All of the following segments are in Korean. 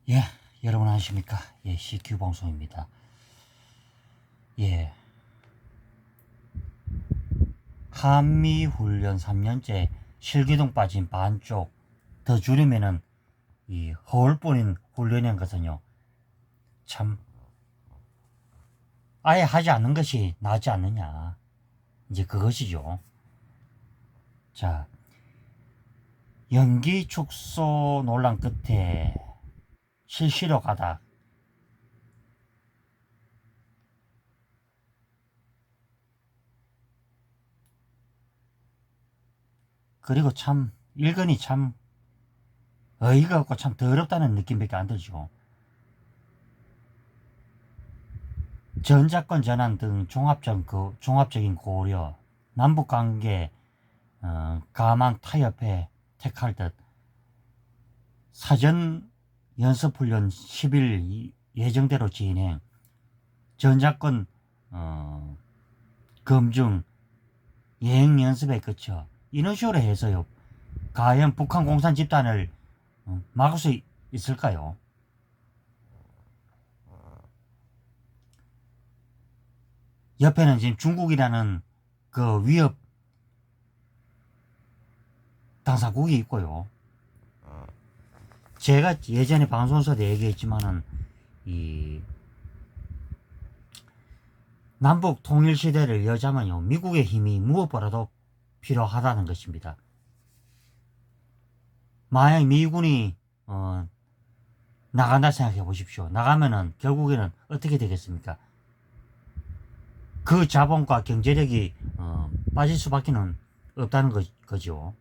예, 여러분 안녕하십니까? 예, CQ 방송입니다. 예, 한미 훈련 3년째 실기동 빠진 반쪽 더 줄이면은 이 허울뿐인 훈련인 것은요, 참 아예 하지 않는 것이 낫지 않느냐, 이제 그것이죠. 자, 연기 축소 논란 끝에 실시로 가다 그리고 참 일근이 참 어이가 없고 참 더럽다는 느낌밖에 안 들죠. 전자권 전환 등 종합적인 고려, 남북관계 가망 타협에 택할 듯 사전 연습훈련 10일 예정대로 진행, 전자권 검증, 예행 연습에 그쳐 이런 식으로 해서요. 과연 북한 공산 집단을 막을 수 있을까요? 옆에는 지금 중국이라는 그 위협 당사국이 있고요. 제가 예전에 방송에서도 얘기했지만은 이 남북 통일 시대를 여자면요, 미국의 힘이 무엇보다도 필요하다는 것입니다. 만약 미군이 나간다 생각해 보십시오. 나가면은 결국에는 어떻게 되겠습니까? 그 자본과 경제력이 빠질 수밖에 없다는 거죠.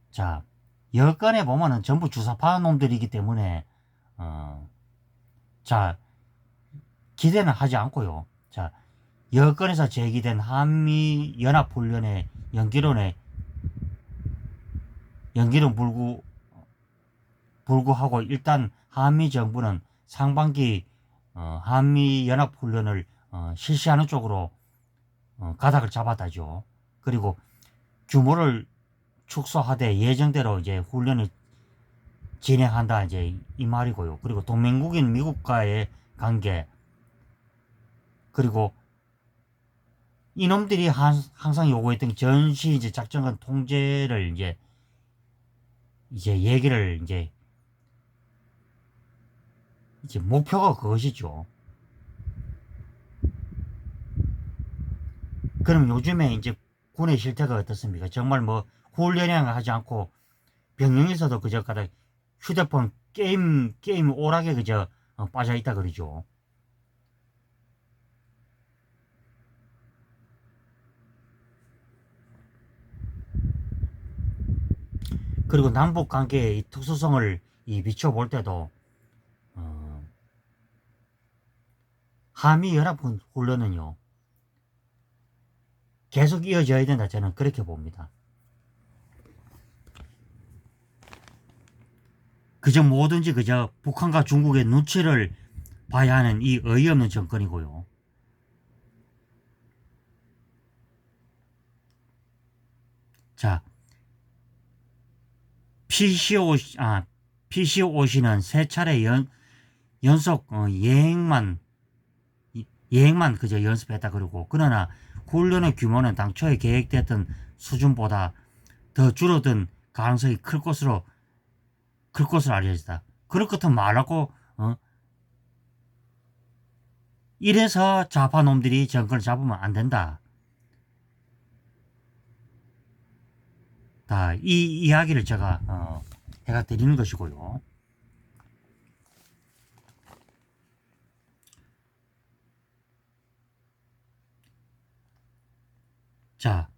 자, 여건에 보면은 전부 주사파 놈들이기 때문에 자, 기대는 하지 않고요. 자, 여건에서 제기된 한미 연합훈련의 연기론에 연기론 불구하고 일단 한미 정부는 상반기 한미 연합훈련을 실시하는 쪽으로 가닥을 잡았다죠. 그리고 규모를 축소하되 예정대로 이제 훈련을 진행한다, 이제 이 말이고요. 그리고 동맹국인 미국과의 관계, 그리고 이놈들이 항상 요구했던 전시 이제 작전권 통제를 이제 얘기를 이제 목표가 그것이죠. 그럼 요즘에 이제 군의 실태가 어떻습니까? 정말 뭐 훈련을 하지 않고 병영에서도 그저 가다 휴대폰 게임 오락에 그저 빠져 있다 그러죠. 그리고 남북 관계의 특수성을 비춰볼 때도 한미 연합 훈련은요, 계속 이어져야 된다, 저는 그렇게 봅니다. 그저 뭐든지 그저 북한과 중국의 눈치를 봐야 하는 이 어이없는 정권이고요. 자, PCOC는 세 차례 연속 예행만 그저 연습했다 그러고, 그러나 훈련의 규모는 당초에 계획됐던 수준보다 더 줄어든 가능성이 클 것으로 알려졌다. 그럴 것은 말하고 이래서 좌파 놈들이 정권을 잡으면 안 된다. 이 이야기를 제가 해가 드리는 것이고요. 자,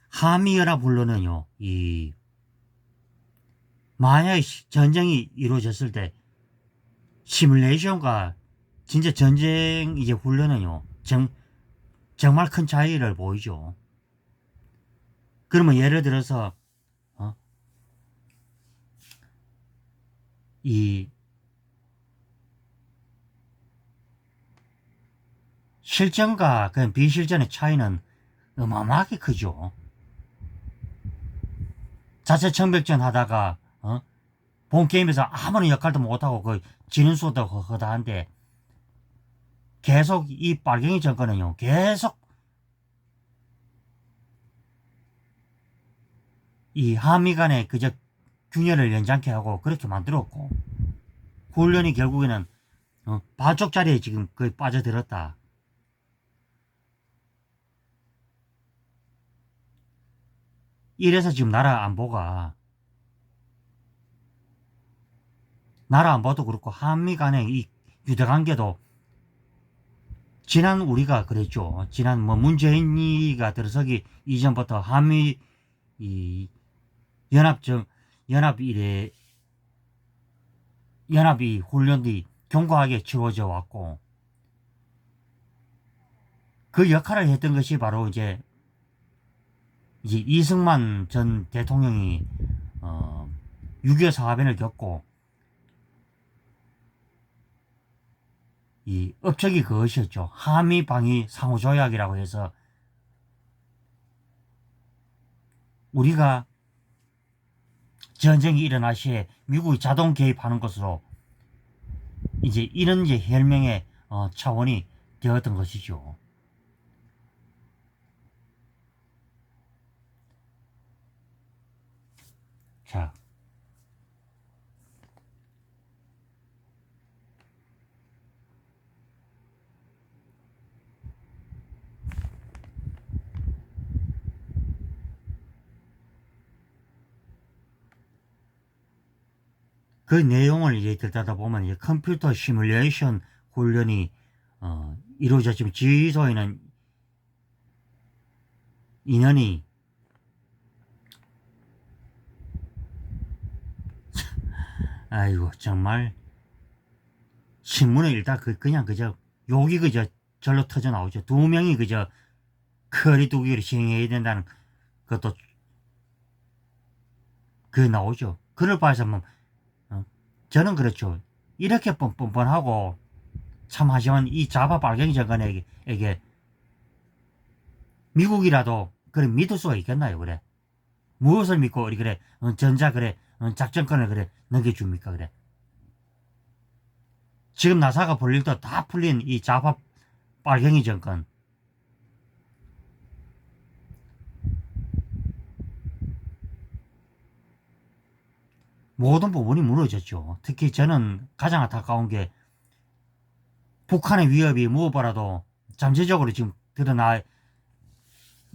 한미연합훈련은요, 만약 전쟁이 이루어졌을 때 시뮬레이션과 진짜 전쟁 이제 훈련은요, 정말 큰 차이를 보이죠. 그러면 예를 들어서 이 실전과 그 비실전의 차이는 어마어마하게 크죠. 자체 청백전 하다가 본 게임에서 아무런 역할도 못하고 그 지는 수도 허다한데 계속 이 빨갱이 정권은요 계속 이 한미 간의 그저 균열을 연장케 하고 그렇게 만들었고 훈련이 결국에는 반쪽짜리에 지금 거의 빠져들었다. 이래서 지금 나라 안보도 그렇고 한미 간의 이 유대관계도 지난 우리가 그랬죠. 지난 뭐 문재인이가 들어서기 이전부터 한미 이 연합 이래 연합이 훈련이 견고하게 치러져 왔고 그 역할을 했던 것이 바로 이제 이승만 전 대통령이 6.25 사화변을 겪고 이 업적이 그것이었죠. 한미 방위 상호조약이라고 해서 우리가 전쟁이 일어날 시에 미국이 자동 개입하는 것으로 이제 이런 이제 혈맹의 차원이 되었던 것이죠. 자, 그 내용을 이제 듣다 보면 이제 컴퓨터 시뮬레이션 훈련이 이루어졌지만 지휘소에는 인원이 아이고 정말 신문에 일단 그냥 그저 욕이 그저 절로 터져 나오죠. 두 명이 그저 커리두기를 시행해야 된다는 것도 그 나오죠. 그럴 바에서 뭐 저는 그렇죠. 이렇게 뻔뻔하고 참 하지만 이 자바 빨갱이 정권에게 미국이라도 그래 믿을 수가 있겠나요? 그래 무엇을 믿고 우리 그래 전자 그래 작전권을 그래 넘겨줍니까? 그래 지금 나사가 볼 일도 다 풀린 이 자바 빨갱이 정권 모든 부분이 무너졌죠. 특히 저는 가장 안타까운 게 북한의 위협이 무엇보다도 잠재적으로 지금 드러나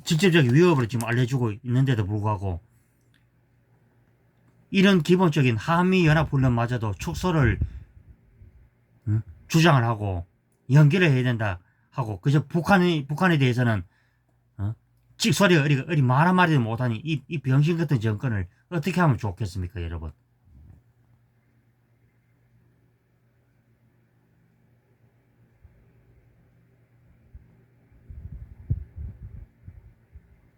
직접적인 위협으로 지금 알려주고 있는데도 불구하고 이런 기본적인 한미연합훈련마저도 축소를 주장을 하고 연기를 해야 된다 하고 그저 북한에 대해서는 찍소리 어리 말 한마디도 못하니 이 병신 같은 정권을 어떻게 하면 좋겠습니까 여러분.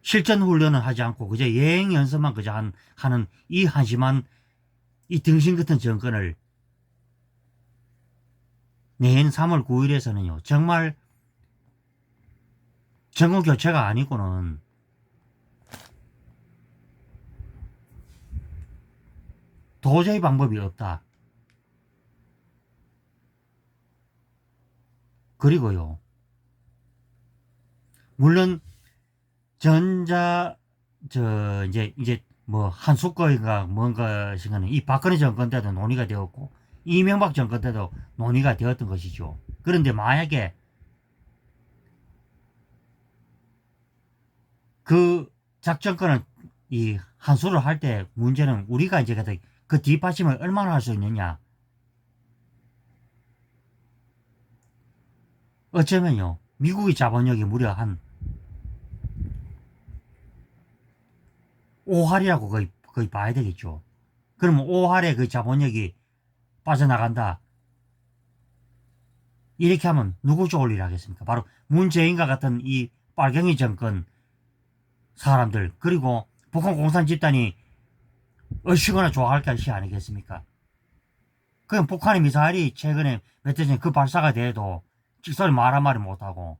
실전 훈련을 하지 않고 그저 예행 연습만 그저 하는 이 한심한 이 등신 같은 정권을 내년 3월 9일에서는요 정말 정권 교체가 아니고는 도저히 방법이 없다. 그리고요 물론 전자 이제 뭐 한수거인가 뭔가 시간에 이 박근혜 정권 때도 논의가 되었고 이명박 정권 때도 논의가 되었던 것이죠. 그런데 만약에 그 작전권을 이 한수를 할 때 문제는 우리가 이제 그 뒷받침을 얼마나 할 수 있느냐. 어쩌면요 미국의 자본력이 무려 한 5할이라고 거의 봐야 되겠죠. 그러면 5할의 그 자본력이 빠져나간다. 이렇게 하면 누구 좋을 일 하겠습니까? 바로 문재인과 같은 이 빨갱이 정권 사람들 그리고 북한 공산 집단이 얼씨구나 좋아할 것이 아니겠습니까? 그럼 북한의 미사일이 최근에 몇 해 전에 그 발사가 돼도 직선을 말 한마디 못하고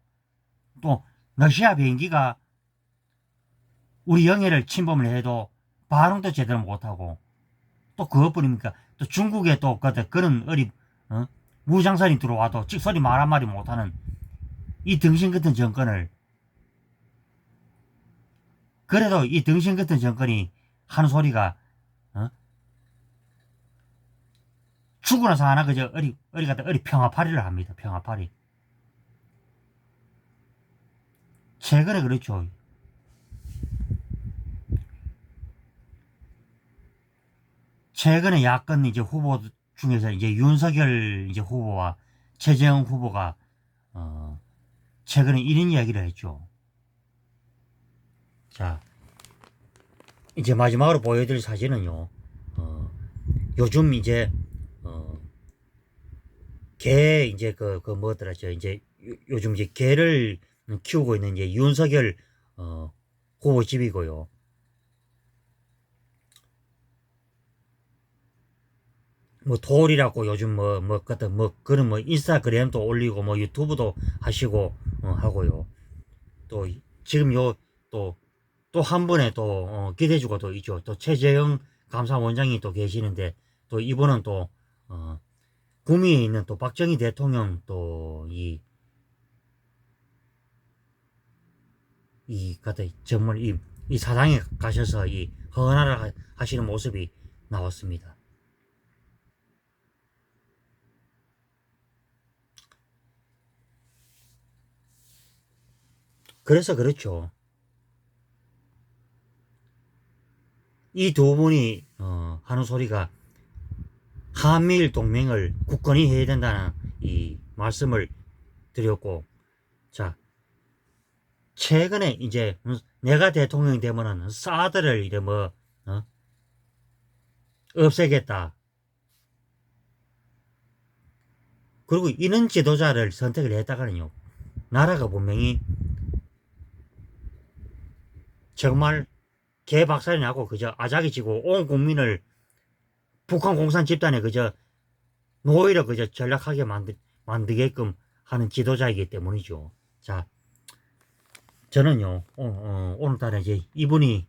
또 러시아 비행기가 우리 영해를 침범을 해도 반응도 제대로 못하고 또 그것뿐입니까? 또 중국에 또 그런 무장선이 들어와도 찍소리 말 한마디 못하는 이 등신 같은 정권을, 그래도 이 등신 같은 정권이 하는 소리가, 죽고 나서 하나 그저 어리 갖다 어리 평화파리를 합니다. 평화파리. 최근에 그렇죠. 최근에 야권 이제 후보 중에서 이제 윤석열 이제 후보와 최재형 후보가 최근에 이런 이야기를 했죠. 자, 이제 마지막으로 보여드릴 사진은요. 요즘 이제 개 이제 뭐더라 저 이제 요즘 이제 개를 키우고 있는 이제 윤석열 후보 집이고요. 뭐 돌이라고 요즘 그런 인스타그램도 올리고 뭐 유튜브도 하시고 하고요. 또 지금 요 또 한 분에 또 기대주가 또 있죠. 또 최재형 감사원장이 또 계시는데 또 이분은 또 구미에 있는 또 박정희 대통령 또 정말 이 사당에 가셔서 이 헌화를 하시는 모습이 나왔습니다. 그래서 그렇죠. 이 두 분이 하는 소리가 한미일 동맹을 굳건히 해야 된다는 이 말씀을 드렸고, 자, 최근에 이제 내가 대통령이 되면은 사드를 이제 없애겠다. 그리고 이런 지도자를 선택을 했다가는요, 나라가 분명히 정말 개박살이 나고 그저 아작이 지고 온 국민을 북한 공산 집단에 그저 노예로 그저 전락하게 만들게끔 하는 지도자이기 때문이죠. 자, 저는요, 오늘따라 이제 이분이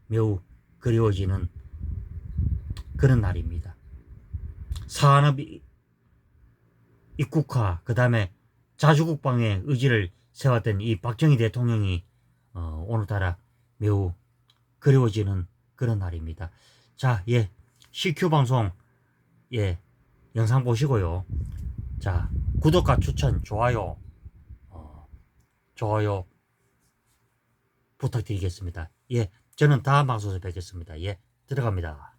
매우 그리워지는 그런 날입니다. 산업 입국화, 그 다음에 자주국방의 의지를 세웠던 이 박정희 대통령이 오늘따라 매우 그리워지는 그런 날입니다. 자, 예, CQ 방송, 예, 영상 보시고요. 자, 구독과 추천, 좋아요, 좋아요 부탁드리겠습니다. 예, 저는 다음 방송에서 뵙겠습니다. 예, 들어갑니다.